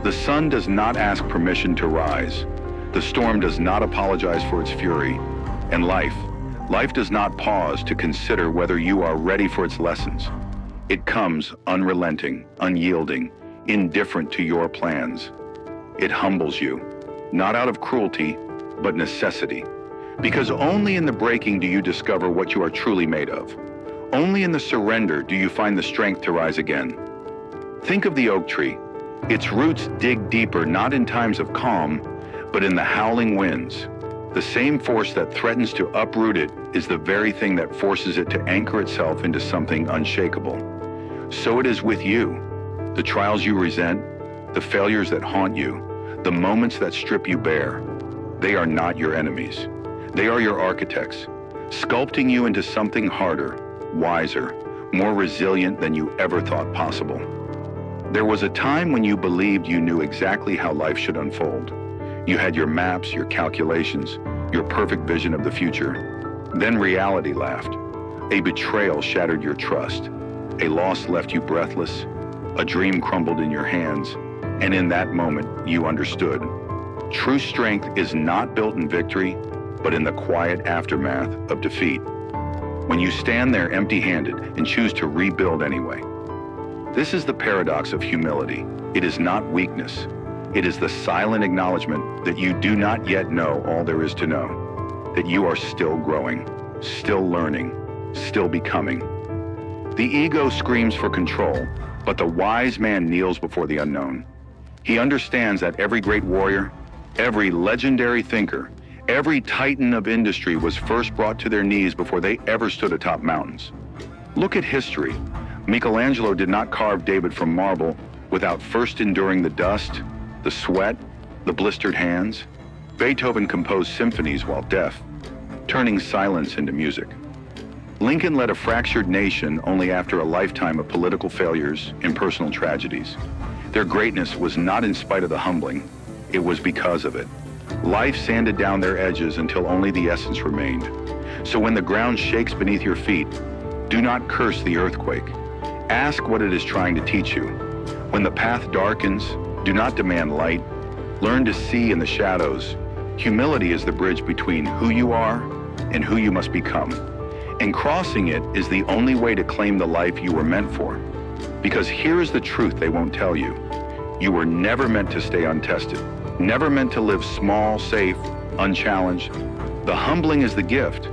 The sun does not ask permission to rise. The storm does not apologize for its fury. And life does not pause to consider whether you are ready for its lessons. It comes unrelenting, unyielding, indifferent to your plans. It humbles you, not out of cruelty, but necessity. Because only in the breaking do you discover what you are truly made of. Only in the surrender do you find the strength to rise again. Think of the oak tree. Its roots dig deeper not in times of calm, but in the howling winds. The same force that threatens to uproot it is the very thing that forces it to anchor itself into something unshakable. So it is with you. The trials you resent, the failures that haunt you, the moments that strip you bare, they are not your enemies. They are your architects, sculpting you into something harder, wiser, more resilient than you ever thought possible. There was a time when you believed you knew exactly how life should unfold. You had your maps, your calculations, your perfect vision of the future. Then reality laughed. A betrayal shattered your trust. A loss left you breathless. A dream crumbled in your hands. And in that moment, you understood. True strength is not built in victory, but in the quiet aftermath of defeat. When you stand there empty-handed and choose to rebuild anyway. This is the paradox of humility. It is not weakness. It is the silent acknowledgement that you do not yet know all there is to know, that you are still growing, still learning, still becoming. The ego screams for control, but the wise man kneels before the unknown. He understands that every great warrior, every legendary thinker, every titan of industry was first brought to their knees before they ever stood atop mountains. Look at history. Michelangelo did not carve David from marble without first enduring the dust, the sweat, the blistered hands. Beethoven composed symphonies while deaf, turning silence into music. Lincoln led a fractured nation only after a lifetime of political failures and personal tragedies. Their greatness was not in spite of the humbling, it was because of it. Life sanded down their edges until only the essence remained. So when the ground shakes beneath your feet, do not curse the earthquake. Ask what it is trying to teach you. When the path darkens, do not demand light. Learn to see in the shadows. Humility is the bridge between who you are and who you must become. And crossing it is the only way to claim the life you were meant for. Because here is the truth they won't tell you. You were never meant to stay untested. Never meant to live small, safe, unchallenged. The humbling is the gift.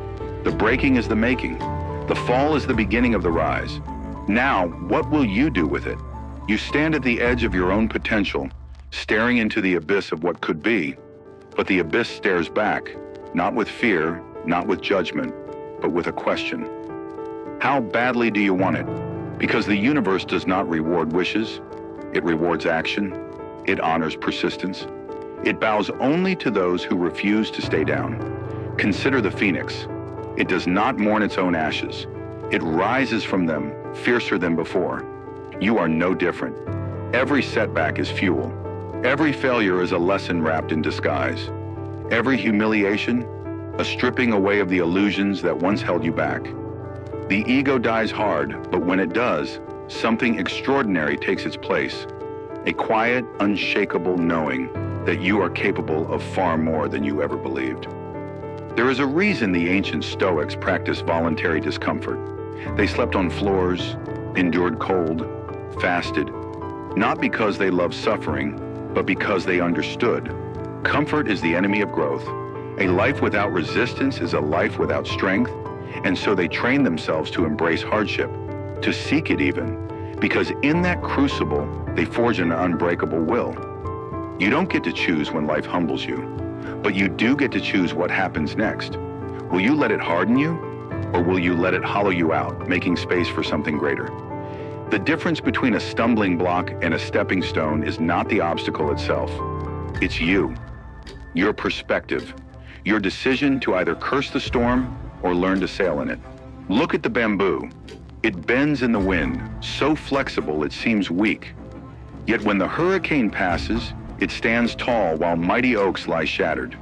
The breaking is the making. The fall is the beginning of the rise. Now, what will you do with it? You stand at the edge of your own potential, staring into the abyss of what could be. But the abyss stares back, not with fear, not with judgment, but with a question. How badly do you want it? Because the universe does not reward wishes. It rewards action. It honors persistence. It bows only to those who refuse to stay down. Consider the phoenix. It does not mourn its own ashes. It rises from them, fiercer than before. You are no different. Every setback is fuel. Every failure is a lesson wrapped in disguise. Every humiliation, a stripping away of the illusions that once held you back. The ego dies hard, but when it does, something extraordinary takes its place. A quiet, unshakable knowing that you are capable of far more than you ever believed. There is a reason the ancient Stoics practiced voluntary discomfort. They slept on floors, endured cold, fasted, not because they loved suffering, but because they understood. Comfort is the enemy of growth. A life without resistance is a life without strength, and so they trained themselves to embrace hardship, to seek it even, because in that crucible, they forge an unbreakable will. You don't get to choose when life humbles you, but you do get to choose what happens next. Will you let it harden you, or will you let it hollow you out, making space for something greater? The difference between a stumbling block and a stepping stone is not the obstacle itself. It's you, your perspective, your decision to either curse the storm or learn to sail in it. Look at the bamboo. It bends in the wind, so flexible it seems weak. Yet when the hurricane passes, it stands tall while mighty oaks lie shattered.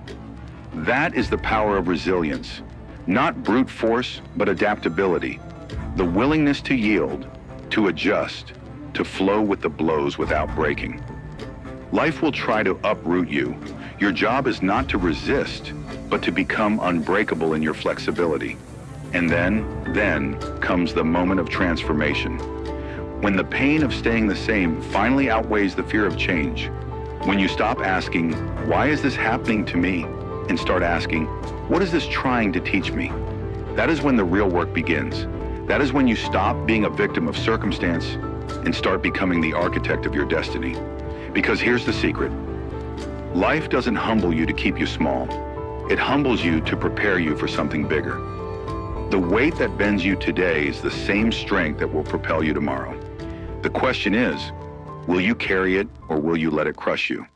That is the power of resilience. Not brute force, but adaptability. The willingness to yield, to adjust, to flow with the blows without breaking. Life will try to uproot you. Your job is not to resist, but to become unbreakable in your flexibility. And then comes the moment of transformation. When the pain of staying the same finally outweighs the fear of change. When you stop asking, why is this happening to me? And start asking, what is this trying to teach me? That is when the real work begins. That is when you stop being a victim of circumstance and start becoming the architect of your destiny. Because here's the secret. Life doesn't humble you to keep you small. It humbles you to prepare you for something bigger. The weight that bends you today is the same strength that will propel you tomorrow. The question is, will you carry it or will you let it crush you?